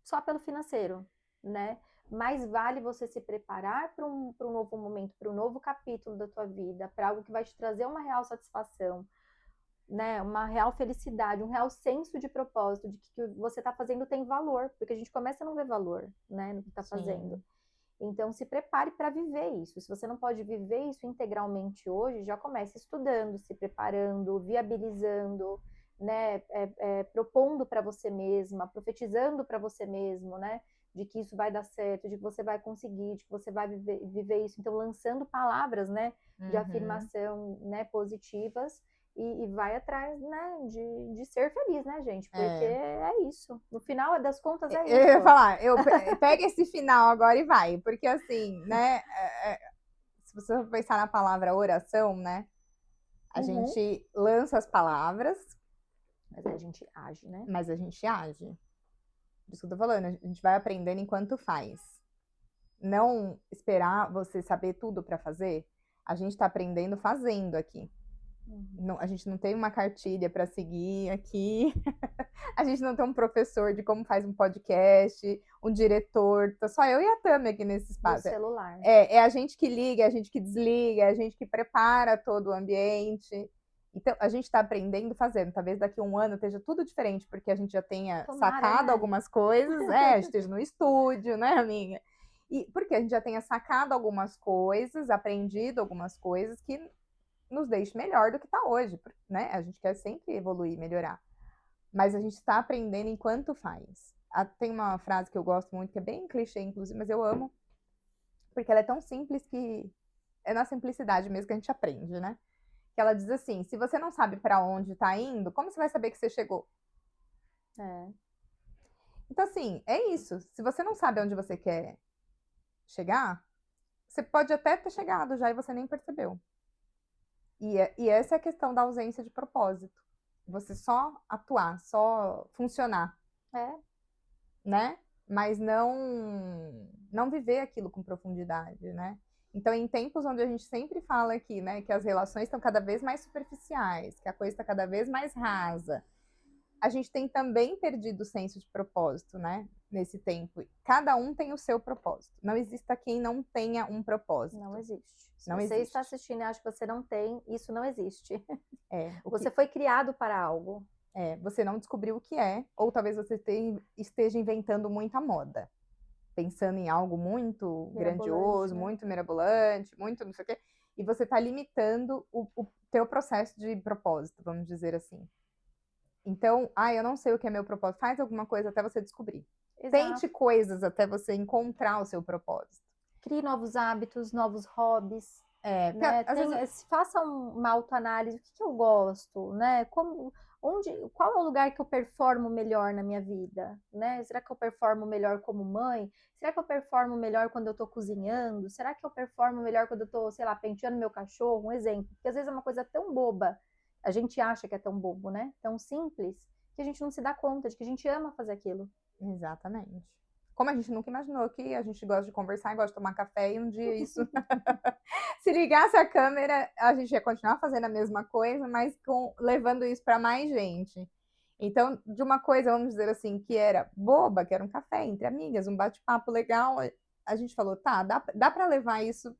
só pelo financeiro, né? Mais vale você se preparar para um novo momento, para um novo capítulo da tua vida, para algo que vai te trazer uma real satisfação, né? Uma real felicidade, um real senso de propósito, de que o que você está fazendo tem valor, porque a gente começa a não ver valor, né, no que está fazendo. Então, se prepare para viver isso. Se você não pode viver isso integralmente hoje, já comece estudando, se preparando, viabilizando, né, propondo para você mesma, profetizando para você mesmo, né, de que isso vai dar certo, de que você vai conseguir, de que você vai viver isso. Então, lançando palavras, né, de afirmação, né, positivas, e vai atrás, né, de ser feliz, né, gente? Porque é isso. No final das contas, é isso. Eu ia falar, pega esse final agora e vai. Porque assim, né, se você for pensar na palavra oração, né, a gente lança as palavras, mas a gente age, né? Mas a gente age. Por isso que eu tô falando, a gente vai aprendendo enquanto faz. Não esperar você saber tudo para fazer. A gente tá aprendendo fazendo aqui. Não, a gente não tem uma cartilha para seguir aqui. A gente não tem um professor de como faz um podcast, um diretor. Tá só eu e a Tami aqui nesse espaço. O celular. É a gente que liga, é a gente que desliga, é a gente que prepara todo o ambiente. Então, a gente está aprendendo fazendo. Talvez daqui a um ano esteja tudo diferente, porque a gente já tenha sacado algumas coisas. A gente esteja no estúdio, né, amiga? E porque a gente já tenha sacado algumas coisas, aprendido algumas coisas que nos deixe melhor do que está hoje, né? A gente quer sempre evoluir, melhorar. Mas a gente está aprendendo enquanto faz. Tem uma frase que eu gosto muito, que é bem clichê, inclusive, mas eu amo, porque ela é tão simples que é na simplicidade mesmo que a gente aprende, né? Que ela diz assim: se você não sabe para onde está indo, como você vai saber que você chegou? Então, assim, é isso. Se você não sabe onde você quer chegar, você pode até ter chegado já e você nem percebeu. E essa é a questão da ausência de propósito. Você só atuar, só funcionar. Né? Mas não viver aquilo com profundidade, né? Então, em tempos onde a gente sempre fala aqui, né, que as relações estão cada vez mais superficiais, que a coisa está cada vez mais rasa, a gente tem também perdido o senso de propósito, né? Nesse tempo. Cada um tem o seu propósito. Não existe quem não tenha um propósito. Não existe. Se não você existe. está assistindo e acha que você não tem, isso não existe. Você foi criado para algo. Você não descobriu o que é, ou talvez você esteja inventando muita moda. Pensando em algo muito grandioso, muito mirabolante, muito não sei o quê, e você está limitando o teu processo de propósito, vamos dizer assim. Então, eu não sei o que é meu propósito. Faz alguma coisa até você descobrir. Exato. Tente coisas até você encontrar o seu propósito. Crie novos hábitos, novos hobbies. Né? Faça uma autoanálise. O que eu gosto, né? Qual é o lugar que eu performo melhor na minha vida, né? Será que eu performo melhor como mãe? Será que eu performo melhor quando eu tô cozinhando? Será que eu performo melhor quando eu tô, sei lá, penteando meu cachorro? Um exemplo. Porque às vezes é uma coisa tão boba, a gente acha que é tão bobo, né? Tão simples, que a gente não se dá conta de que a gente ama fazer aquilo. Exatamente. Como a gente nunca imaginou que a gente gosta de conversar e gosta de tomar café, e um dia isso se ligasse a câmera, a gente ia continuar fazendo a mesma coisa, mas levando isso para mais gente. Então, de uma coisa, vamos dizer assim, que era boba, que era um café entre amigas, um bate-papo legal, a gente falou, tá, dá para levar isso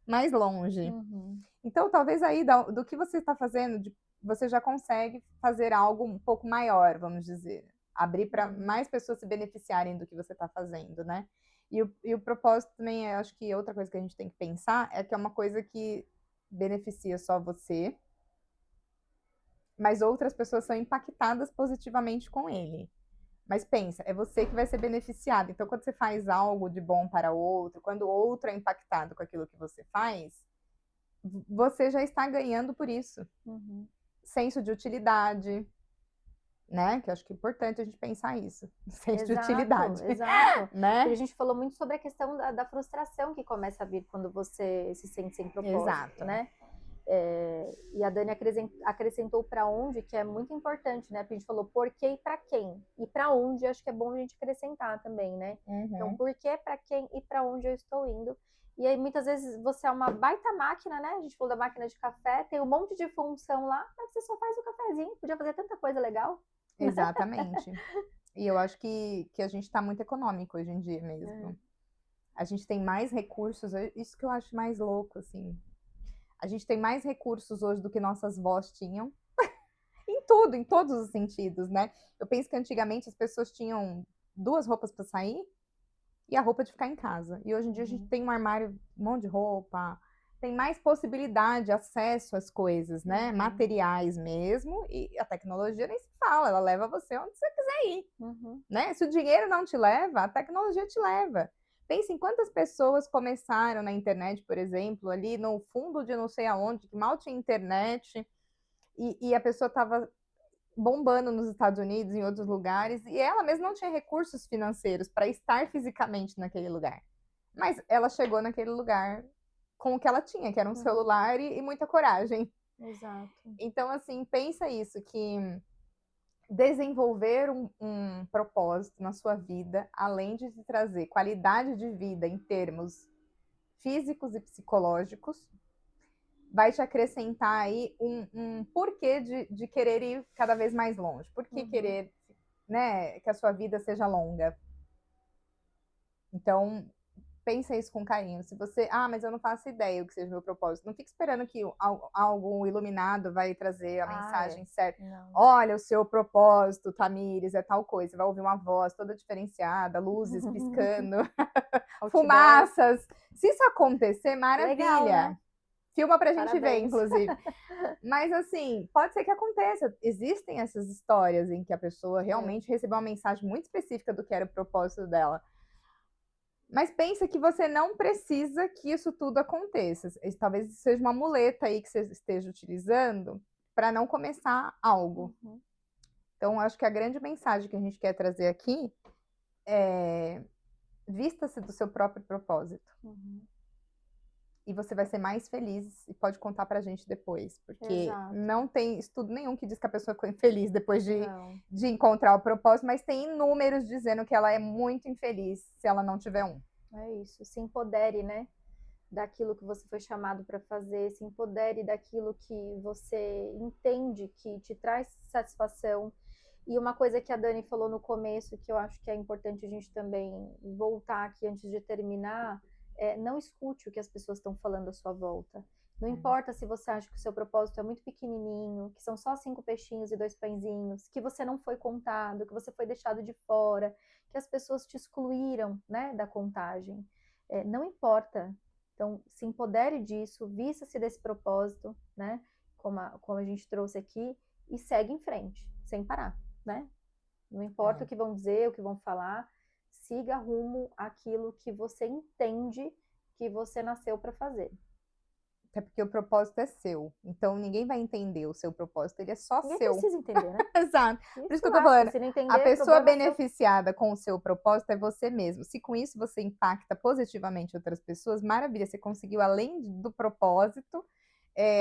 mais longe. Uhum. Então, talvez aí, do que você está fazendo, você já consegue fazer algo um pouco maior, vamos dizer. Abrir para mais pessoas se beneficiarem do que você está fazendo, né? E o propósito também, acho que outra coisa que a gente tem que pensar é que é uma coisa que beneficia só você, mas outras pessoas são impactadas positivamente com ele. Mas pensa, é você que vai ser beneficiado. Então, quando você faz algo de bom para outro, quando o outro é impactado com aquilo que você faz, você já está ganhando por isso. Uhum. Senso de utilidade, né? Que eu acho que é importante a gente pensar isso. Senso de utilidade. Exato. Né? Porque a gente falou muito sobre a questão da frustração que começa a vir quando você se sente sem propósito, Exato. Né? E a Dani acrescentou para onde, que é muito importante, né? Porque a gente falou por que e para quem. E para onde, acho que é bom a gente acrescentar também, né? Uhum. Então, por que, para quem e para onde eu estou indo. E aí, muitas vezes, você é uma baita máquina, né? A gente falou da máquina de café, tem um monte de função lá, mas você só faz o cafezinho. Podia fazer tanta coisa legal. Exatamente. E eu acho que a gente está muito econômico hoje em dia mesmo. A gente tem mais recursos, isso que eu acho mais louco, assim. A gente tem mais recursos hoje do que nossas vós tinham. Em todos os sentidos, né? Eu penso que antigamente as pessoas tinham 2 roupas para sair e a roupa de ficar em casa. E hoje em dia a gente tem um armário, um monte de roupa, tem mais possibilidade, acesso às coisas, né? Materiais mesmo, e a tecnologia nem se fala, ela leva você onde você quiser ir, né? Se o dinheiro não te leva, a tecnologia te leva. Pense em quantas pessoas começaram na internet, por exemplo, ali no fundo de não sei aonde, que mal tinha internet, e a pessoa estava bombando nos Estados Unidos, em outros lugares, e ela mesma não tinha recursos financeiros para estar fisicamente naquele lugar. Mas ela chegou naquele lugar com o que ela tinha, que era um celular e muita coragem. Exato. Então, assim, pensa isso, que desenvolver um propósito na sua vida, além de te trazer qualidade de vida em termos físicos e psicológicos, vai te acrescentar aí um porquê de querer ir cada vez mais longe. Por que querer, né, que a sua vida seja longa? Então, pensa isso com carinho. Se você, mas eu não faço ideia o que seja o meu propósito. Não fique esperando que algo iluminado vai trazer a mensagem certa. Não. Olha, o seu propósito, Tamires, é tal coisa. Você vai ouvir uma voz toda diferenciada, luzes piscando, fumaças. Se isso acontecer, maravilha. Legal, né? Filma pra gente ver, Parabéns. inclusive. Mas assim, pode ser que aconteça. Existem essas histórias em que a pessoa realmente recebeu uma mensagem muito específica do que era o propósito dela. Mas pensa que você não precisa que isso tudo aconteça. Talvez seja uma muleta aí que você esteja utilizando para não começar algo. Então, acho que a grande mensagem que a gente quer trazer aqui é: vista-se do seu próprio propósito. E você vai ser mais feliz e pode contar pra gente depois. Porque não tem estudo nenhum que diz que a pessoa ficou infeliz depois de encontrar o propósito, mas tem inúmeros dizendo que ela é muito infeliz se ela não tiver um. É isso, se empodere, né? Daquilo que você foi chamado para fazer, se empodere daquilo que você entende que te traz satisfação. E uma coisa que a Dani falou no começo, que eu acho que é importante a gente também voltar aqui antes de terminar, não escute o que as pessoas estão falando à sua volta. Não importa se você acha que o seu propósito é muito pequenininho, que são só 5 peixinhos e 2 pãezinhos, que você não foi contado, que você foi deixado de fora, que as pessoas te excluíram, né, da contagem. Não importa. Então, se empodere disso, vista-se desse propósito, né, como a gente trouxe aqui, e segue em frente, sem parar, né? Não importa o que vão dizer, o que vão falar, siga rumo àquilo que você entende que você nasceu para fazer. Até porque o propósito é seu. Então, ninguém vai entender o seu propósito, ele é só Ninguém seu. precisa entender, né? Exato. Por isso que eu tô falando, se não entender, a pessoa problema beneficiada com o seu propósito é você mesmo. Se com isso você impacta positivamente outras pessoas, maravilha, você conseguiu, além do propósito,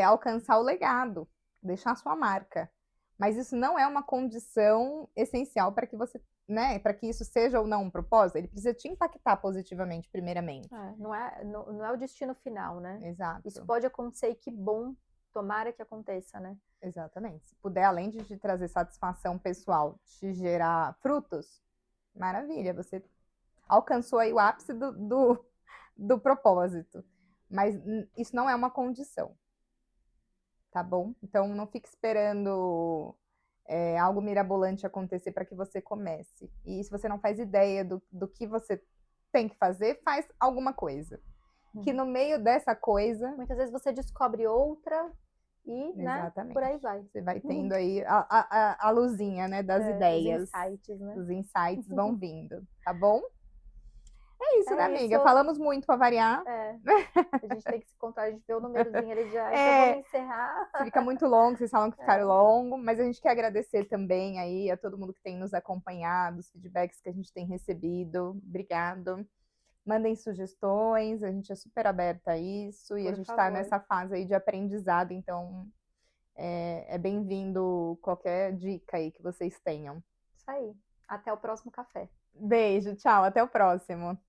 alcançar o legado, deixar a sua marca. Mas isso não é uma condição essencial para que você, né, para que isso seja ou não um propósito. Ele precisa te impactar positivamente, primeiramente. não é o destino final, né? Exato. Isso pode acontecer e que bom, tomara que aconteça, né? Exatamente. Se puder, além de te trazer satisfação pessoal, te gerar frutos, maravilha, você alcançou aí o ápice do propósito. Mas isso não é uma condição. Tá bom? Então, não fique esperando algo mirabolante acontecer para que você comece. E se você não faz ideia do que você tem que fazer, faz alguma coisa. Que no meio dessa coisa... Muitas vezes você descobre outra e, né, por aí vai. Você vai tendo aí a luzinha, né, das ideias. Os insights, né? Os insights vão vindo, tá bom? É isso, né, amiga? Falamos muito para variar. A gente tem que se contar, a gente vê o númerozinho ali já. Então vamos encerrar. Fica muito longo, vocês falam que ficaram longo, mas a gente quer agradecer também aí a todo mundo que tem nos acompanhado, os feedbacks que a gente tem recebido. Obrigado. Mandem sugestões, a gente é super aberta a isso e a gente está nessa fase aí de aprendizado, então é bem-vindo qualquer dica aí que vocês tenham. Isso aí. Até o próximo café. Beijo, tchau, até o próximo.